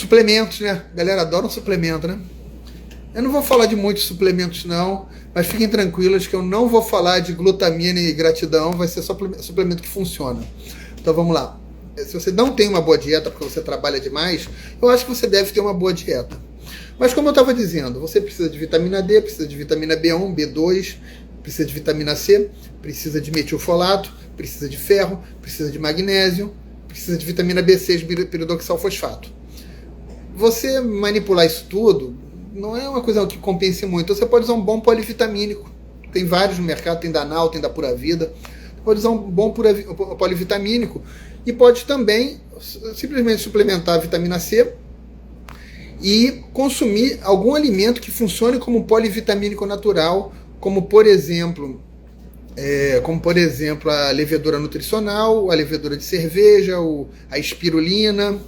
Suplementos, né? A galera adora um suplemento, né? Eu não vou falar de muitos suplementos, não, mas fiquem tranquilos que eu não vou falar de glutamina e gratidão, vai ser só suplemento que funciona. Então vamos lá. Se você não tem uma boa dieta porque você trabalha demais, eu acho que você deve ter uma boa dieta. Mas como eu estava dizendo, você precisa de vitamina D, precisa de vitamina B1, B2, precisa de vitamina C, precisa de metilfolato, precisa de ferro, precisa de magnésio, precisa de vitamina B6, piridoxalfosfato. Você manipular isso tudo não é uma coisa que compense muito. Então você pode usar um bom polivitamínico. Tem vários no mercado, tem da Nau, tem da Pura Vida. Você pode usar um bom polivitamínico e pode também simplesmente suplementar a vitamina C e consumir algum alimento que funcione como polivitamínico natural, como por exemplo a levedura nutricional, a levedura de cerveja, a espirulina.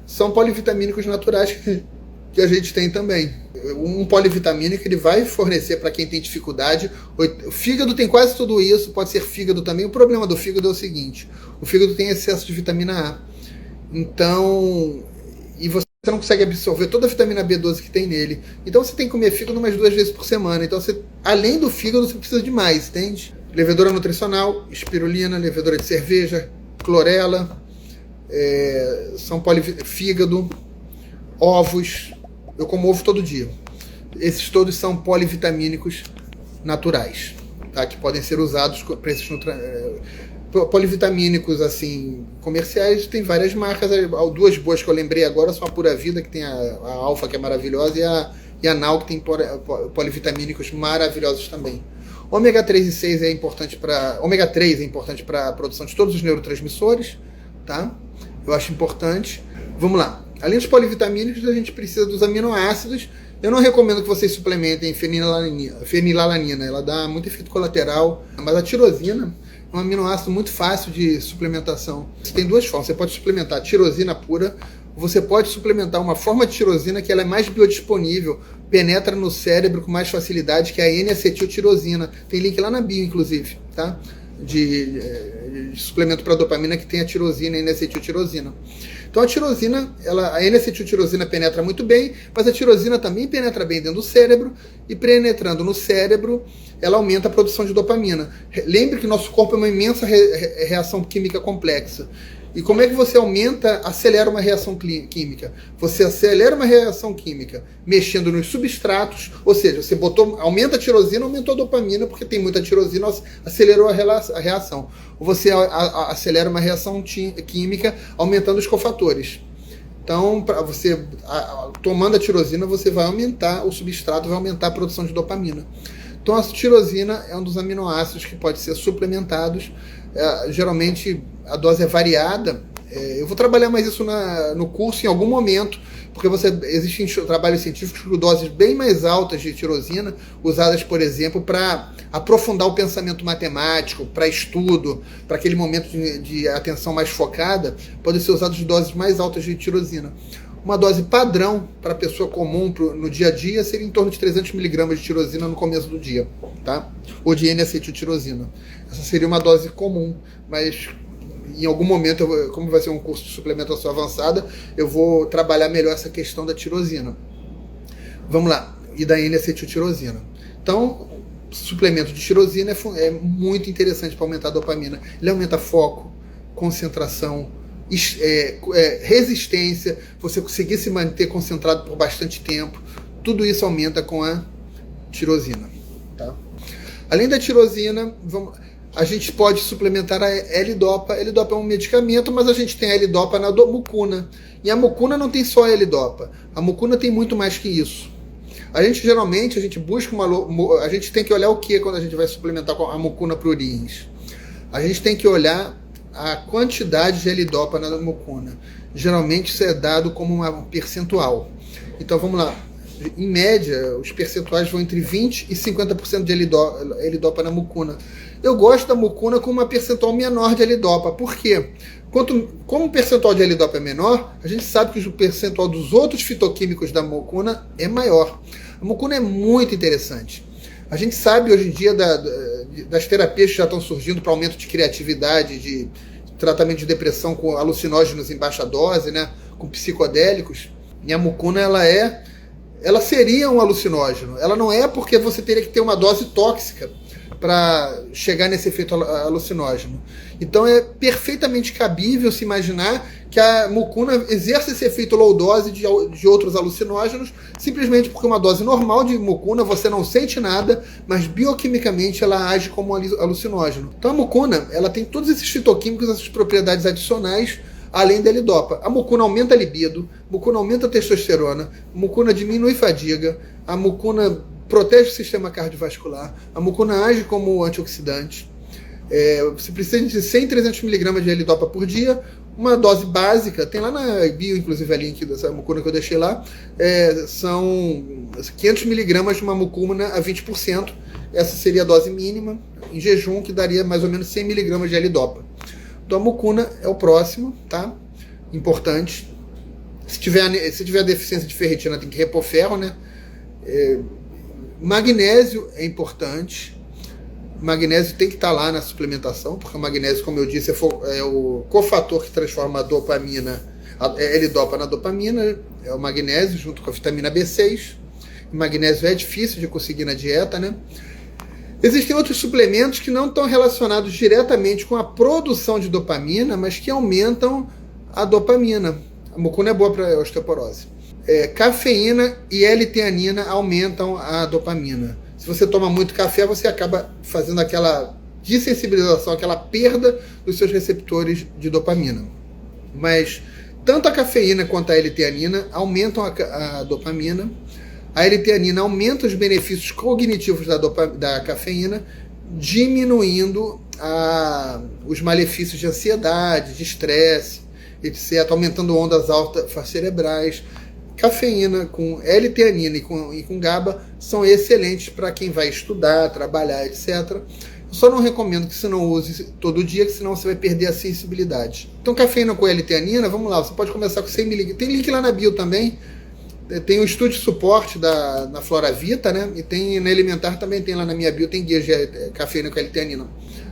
São polivitamínicos naturais que a gente tem também. Um polivitamínico ele vai fornecer para quem tem dificuldade. O fígado tem quase tudo isso, pode ser fígado também. O problema do fígado é o seguinte: o fígado tem excesso de vitamina A. Então, e você não consegue absorver toda a vitamina B12 que tem nele. Então você tem que comer fígado umas 2 vezes por semana. Então, além do fígado, você precisa de mais, entende? Levedura nutricional, espirulina, levedura de cerveja, clorela, fígado, ovos. Eu como ovo todo dia. Esses todos são polivitamínicos naturais, tá? Que podem ser usados para esses polivitamínicos assim, comerciais. Tem várias marcas. 2 boas que eu lembrei agora são a Pura Vida, que tem a Alfa, que é maravilhosa, e a Nau, que tem polivitamínicos maravilhosos também. Ômega 3 e 6 é importante ômega 3 é importante para a produção de todos os neurotransmissores, tá? Eu acho importante. Vamos lá. Além dos polivitamínicos, a gente precisa dos aminoácidos. Eu não recomendo que vocês suplementem fenilalanina. Ela dá muito efeito colateral. Mas a tirosina é um aminoácido muito fácil de suplementação. Você tem 2 formas. Você pode suplementar a tirosina pura. Você pode suplementar uma forma de tirosina que ela é mais biodisponível, penetra no cérebro com mais facilidade, que é a N-acetiltirosina. Tem link lá na bio, inclusive, tá? De suplemento para dopamina que tem a tirosina e a N-acetiltirosina. Então a tirosina, a N-acetiltirosina penetra muito bem, mas a tirosina também penetra bem dentro do cérebro, e penetrando no cérebro, ela aumenta a produção de dopamina. Lembre que nosso corpo é uma imensa reação química complexa. E como é que você acelera uma reação química? Você acelera uma reação química mexendo nos substratos, ou seja, você aumenta a tirosina, aumentou a dopamina, porque tem muita tirosina, acelerou a reação. Ou você acelera uma reação química aumentando os cofatores. Então, tomando a tirosina, você vai aumentar o substrato, vai aumentar a produção de dopamina. Então, a tirosina é um dos aminoácidos que pode ser suplementados. Geralmente a dose é variada. Eu vou trabalhar mais isso no curso em algum momento, porque existem trabalhos científicos com doses bem mais altas de tirosina, usadas, por exemplo, para aprofundar o pensamento matemático, para estudo, para aquele momento de atenção mais focada, podem ser usadas doses mais altas de tirosina. Uma dose padrão para a pessoa comum no dia a dia seria em torno de 300 mg de tirosina no começo do dia, tá? Ou de N-acetiltirosina. Essa seria uma dose comum, mas em algum momento, como vai ser um curso de suplementação avançada, eu vou trabalhar melhor essa questão da tirosina. Vamos lá, e da N-acetiltirosina. Então, suplemento de tirosina é muito interessante para aumentar a dopamina. Ele aumenta foco, concentração, resistência, você conseguir se manter concentrado por bastante tempo. Tudo isso aumenta com a tirosina, tá? Além da tirosina, a gente pode suplementar a L-Dopa. A L-Dopa é um medicamento, mas a gente tem a L-Dopa na mucuna. E a mucuna não tem só a L-Dopa. A mucuna tem muito mais que isso. A gente busca a gente tem que olhar o que quando a gente vai suplementar com a mucuna pruriens? A gente tem que olhar a quantidade de L-Dopa na mucuna. Geralmente isso é dado como um percentual. Então vamos lá. Em média, os percentuais vão entre 20% e 50% de L-Dopa na mucuna. Eu gosto da mucuna com uma percentual menor de L-Dopa. Por quê? Como o percentual de L-Dopa é menor, a gente sabe que o percentual dos outros fitoquímicos da mucuna é maior. A mucuna é muito interessante. A gente sabe hoje em dia das terapias que já estão surgindo para aumento de criatividade, de tratamento de depressão com alucinógenos em baixa dose, né, com psicodélicos. E a mucuna, ela seria um alucinógeno. Ela não é, porque você teria que ter uma dose tóxica para chegar nesse efeito alucinógeno. Então é perfeitamente cabível se imaginar que a mucuna exerce esse efeito low dose de outros alucinógenos, simplesmente porque uma dose normal de mucuna você não sente nada, mas bioquimicamente ela age como alucinógeno. Então a mucuna, ela tem todos esses fitoquímicos, essas propriedades adicionais, além da L-Dopa. A mucuna aumenta a libido, a mucuna aumenta a testosterona, a mucuna diminui fadiga, a mucuna protege o sistema cardiovascular, a mucuna age como antioxidante. Você precisa de 100, 300 mg de L-Dopa por dia, uma dose básica, tem lá na bio, inclusive a link dessa mucuna que eu deixei lá, são 500 mg de uma mucuna a 20%, essa seria a dose mínima, em jejum, que daria mais ou menos 100 mg de L-Dopa. Então a mucuna é o próximo, tá? Importante. Se tiver deficiência de ferritina, tem que repor ferro, né? Magnésio é importante. Magnésio tem que estar lá na suplementação, porque o magnésio, como eu disse, é o cofator que transforma a dopamina, a L-Dopa na dopamina, é o magnésio junto com a vitamina B6. O magnésio é difícil de conseguir na dieta, né? Existem outros suplementos que não estão relacionados diretamente com a produção de dopamina, mas que aumentam a dopamina. A mucuna é boa para osteoporose. Cafeína e L-teanina aumentam a dopamina. Se você toma muito café, você acaba fazendo aquela desensibilização, aquela perda dos seus receptores de dopamina. Mas tanto a cafeína quanto a L-teanina aumentam a dopamina. A L-teanina aumenta os benefícios cognitivos da cafeína, diminuindo os malefícios de ansiedade, de estresse, etc., aumentando ondas altas cerebrais. Cafeína com L-teanina e com GABA são excelentes para quem vai estudar, trabalhar, etc. Eu só não recomendo que você não use todo dia, que senão você vai perder a sensibilidade. Então, cafeína com L-teanina, vamos lá, você pode começar com 100 mg. Tem link lá na bio também. Tem o estudo de suporte na Floravita, né? E tem na Elementar também, tem lá na minha bio, tem guia de cafeína com L-teanina.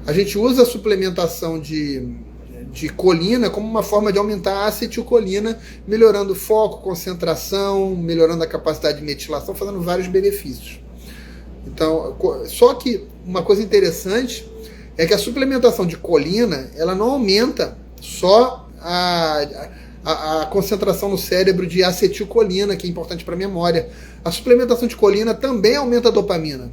A gente usa a suplementação de colina como uma forma de aumentar a acetilcolina, melhorando foco, concentração, melhorando a capacidade de metilação, fazendo vários benefícios. Então, só que uma coisa interessante é que a suplementação de colina, ela não aumenta só a concentração no cérebro de acetilcolina, que é importante para a memória. A suplementação de colina também aumenta a dopamina.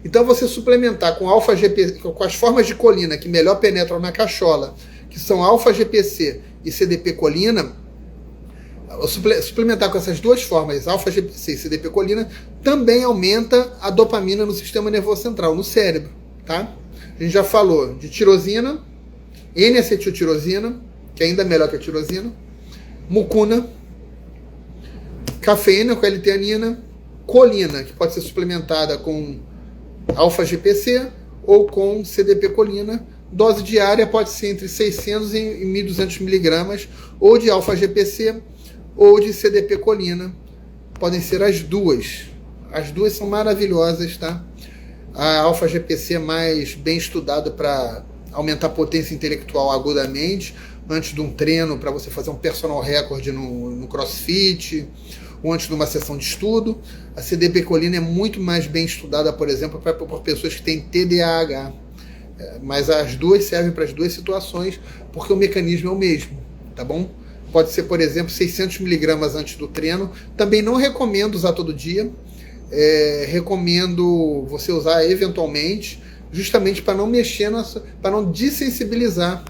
Então, você suplementar com alfa-GPC, com as formas de colina que melhor penetram na cachola, que são alfa-GPC e CDP-colina, suplementar com essas duas formas, alfa-GPC e CDP-colina, também aumenta a dopamina no sistema nervoso central, no cérebro. Tá? A gente já falou de tirosina, N-acetiltirosina, que é ainda melhor que a tirosina, mucuna, cafeína com L-teanina, colina, que pode ser suplementada com alfa-GPC ou com CDP-colina. Dose diária pode ser entre 600 e 1.200 mg, ou de alfa-GPC ou de CDP-colina. Podem ser as duas. As duas são maravilhosas, tá? A alfa-GPC é mais bem estudada para aumentar a potência intelectual agudamente, antes de um treino, para você fazer um personal record no CrossFit, ou antes de uma sessão de estudo. A CDP-colina é muito mais bem estudada, por exemplo, por pessoas que têm TDAH. Mas as duas servem para as duas situações, porque o mecanismo é o mesmo, tá bom? Pode ser, por exemplo, 600 mg antes do treino. Também não recomendo usar todo dia. Recomendo você usar eventualmente, justamente para não mexer, para não desensibilizar.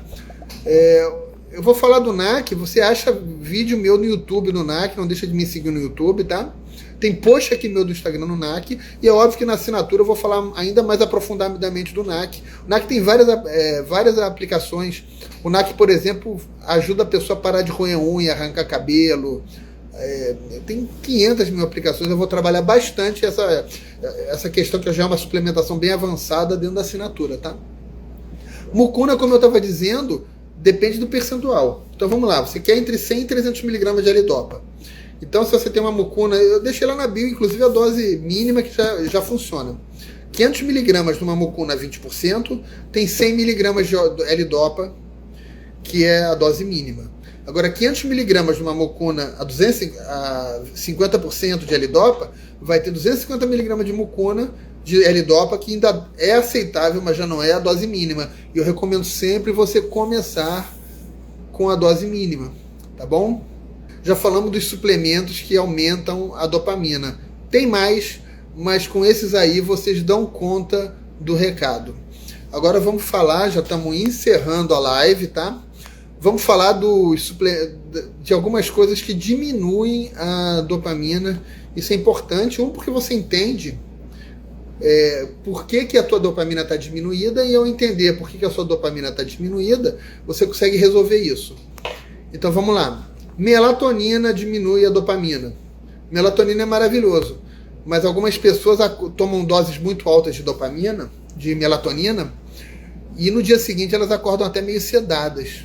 Eu vou falar do NAC, você acha vídeo meu no YouTube no NAC, não deixa de me seguir no YouTube, tá? Tem post aqui meu do Instagram no NAC, e é óbvio que na assinatura eu vou falar ainda mais aprofundadamente do NAC. O NAC tem várias aplicações. O NAC, por exemplo, ajuda a pessoa a parar de roer unha, arrancar cabelo. Tem 500 mil aplicações. Eu vou trabalhar bastante essa questão, que já é uma suplementação bem avançada dentro da assinatura, tá? Mucuna, como eu estava dizendo, depende do percentual. Então vamos lá, você quer entre 100 e 300 mg de L-Dopa. Então, se você tem uma mucuna, eu deixei lá na bio, inclusive a dose mínima que já funciona. 500 mg de uma mucuna a 20%, tem 100 mg de L-Dopa, que é a dose mínima. Agora, 500 miligramas de uma mucuna a 50% de L-Dopa, vai ter 250 miligramas de mucuna de L-Dopa, que ainda é aceitável, mas já não é a dose mínima. E eu recomendo sempre você começar com a dose mínima, tá bom? Já falamos dos suplementos que aumentam a dopamina. Tem mais, mas com esses aí vocês dão conta do recado. Agora vamos falar, já estamos encerrando a live, tá? Vamos falar de algumas coisas que diminuem a dopamina. Isso é importante, porque você entende por que a tua dopamina está diminuída, e ao entender por que a sua dopamina está diminuída, você consegue resolver isso. Então vamos lá. Melatonina diminui a dopamina. Melatonina é maravilhoso, mas algumas pessoas tomam doses muito altas de dopamina, de melatonina, e no dia seguinte elas acordam até meio sedadas.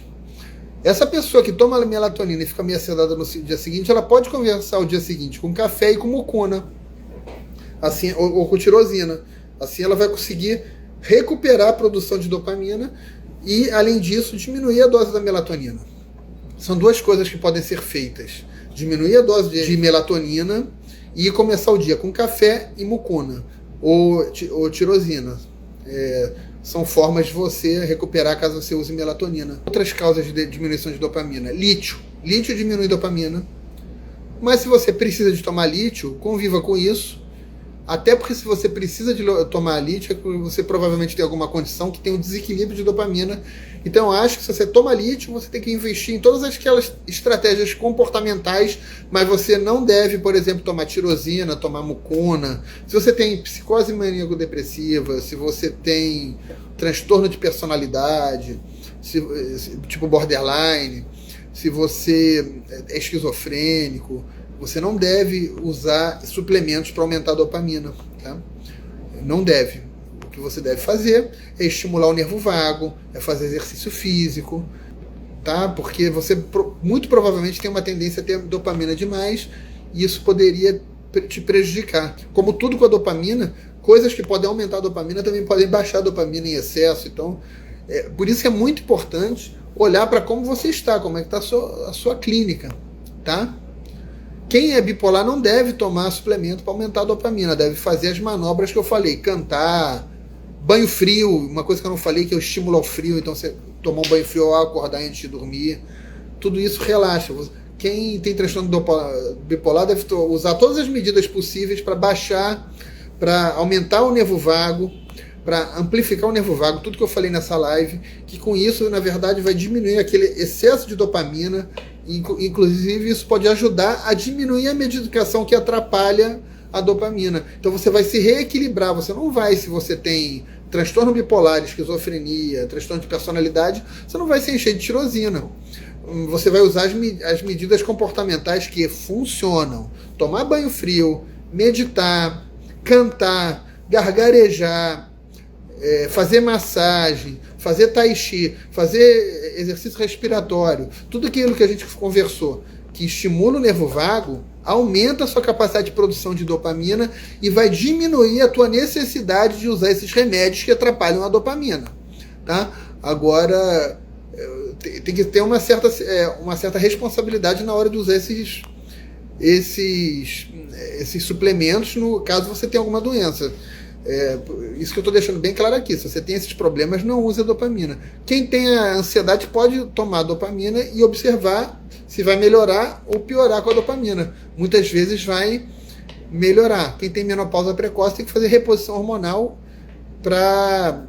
Essa pessoa que toma melatonina e fica meio sedada no dia seguinte, ela pode conversar o dia seguinte com café e com mucuna, assim, ou com tirosina. Assim ela vai conseguir recuperar a produção de dopamina e, além disso, diminuir a dose da melatonina. São duas coisas que podem ser feitas. Diminuir a dose de melatonina e começar o dia com café e mucuna, ou tirosina. São formas de você recuperar caso você use melatonina. Outras causas de diminuição de dopamina. Lítio. Lítio diminui dopamina. Mas se você precisa de tomar lítio, conviva com isso. Até porque se você precisa de tomar lítio, você provavelmente tem alguma condição que tem um desequilíbrio de dopamina. Então eu acho que se você toma lítio, você tem que investir em todas aquelas estratégias comportamentais, mas você não deve, por exemplo, tomar tirosina, tomar mucuna. Se você tem psicose maníaco-depressiva, se você tem transtorno de personalidade, tipo borderline, se você é esquizofrênico, você não deve usar suplementos para aumentar a dopamina, tá? Não deve. O que você deve fazer é estimular o nervo vago, é fazer exercício físico, tá? Porque você muito provavelmente tem uma tendência a ter dopamina demais e isso poderia te prejudicar. Como tudo com a dopamina, coisas que podem aumentar a dopamina também podem baixar a dopamina em excesso. Então, por isso que é muito importante olhar para como você está, como é que está a sua clínica, tá? Quem é bipolar não deve tomar suplemento para aumentar a dopamina, deve fazer as manobras que eu falei, cantar, banho frio, uma coisa que eu não falei, que é o estímulo ao frio, então você tomar um banho frio ao acordar antes de dormir, tudo isso relaxa. Quem tem transtorno bipolar deve usar todas as medidas possíveis para baixar, para aumentar o nervo vago, para amplificar o nervo vago, tudo que eu falei nessa live, que com isso, na verdade, vai diminuir aquele excesso de dopamina. Inclusive, isso pode ajudar a diminuir a medicação que atrapalha a dopamina. Então você vai se reequilibrar. Você não vai, se você tem transtorno bipolar, esquizofrenia, transtorno de personalidade, você não vai se encher de tirosina. Você vai usar as medidas comportamentais que funcionam. Tomar banho frio, meditar, cantar, gargarejar, fazer massagem, fazer tai chi, fazer exercício respiratório, tudo aquilo que a gente conversou, que estimula o nervo vago, aumenta a sua capacidade de produção de dopamina e vai diminuir a tua necessidade de usar esses remédios que atrapalham a dopamina, tá? Agora, tem que ter uma certa responsabilidade na hora de usar esses suplementos, no caso você tenha alguma doença. Isso que eu estou deixando bem claro aqui. Se você tem esses problemas, não use a dopamina. Quem tem a ansiedade pode tomar a dopamina e observar se vai melhorar ou piorar com a dopamina. Muitas vezes vai melhorar. Quem tem menopausa precoce tem que fazer reposição hormonal para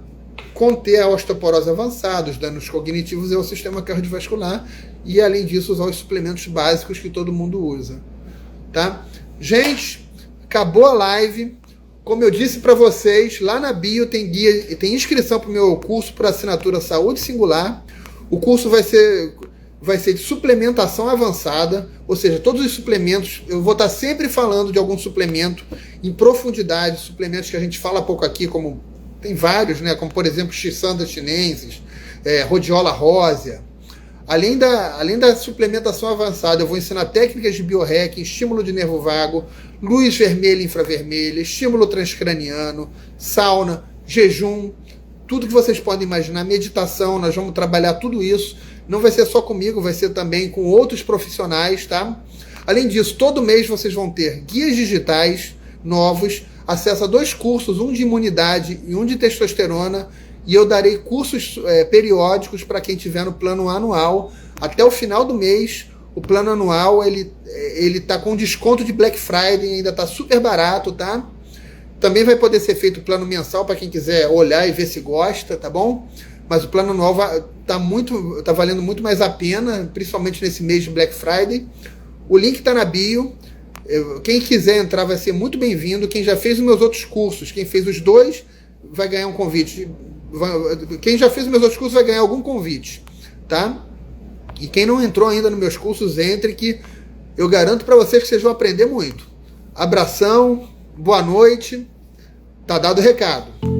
conter a osteoporose avançada, os danos cognitivos e o sistema cardiovascular, e além disso usar os suplementos básicos que todo mundo usa, tá? Gente, acabou a live. Como eu disse para vocês, lá na bio tem tem inscrição para o meu curso por assinatura Saúde Singular. O curso vai ser de suplementação avançada, ou seja, todos os suplementos, eu vou estar sempre falando de algum suplemento em profundidade, suplementos que a gente fala pouco aqui, como tem vários, né, como por exemplo Xisanda chinensis, Rhodiola rósea. Além da suplementação avançada, eu vou ensinar técnicas de biohacking, estímulo de nervo vago, luz vermelha e infravermelha, estímulo transcraniano, sauna, jejum, tudo que vocês podem imaginar, meditação, nós vamos trabalhar tudo isso Não vai ser só comigo, vai ser também com outros profissionais, tá? Além disso, todo mês vocês vão ter guias digitais novos, acesso a 2 cursos, um de imunidade e um de testosterona, e eu darei cursos periódicos para quem tiver no plano anual. Até o final do mês, o plano anual ele tá com desconto de Black Friday, ainda tá super barato, tá? Também vai poder ser feito o plano mensal para quem quiser olhar e ver se gosta, tá bom? Mas o plano anual tá valendo muito mais a pena, principalmente nesse mês de Black Friday. O link está na bio. Quem quiser entrar vai ser muito bem-vindo. Quem já fez os meus outros cursos, quem fez os 2, vai ganhar um convite. Quem já fez os meus outros cursos vai ganhar algum convite, tá? E quem não entrou ainda nos meus cursos, entre, que eu garanto para vocês que vocês vão aprender muito. Abração, boa noite, tá dado o recado.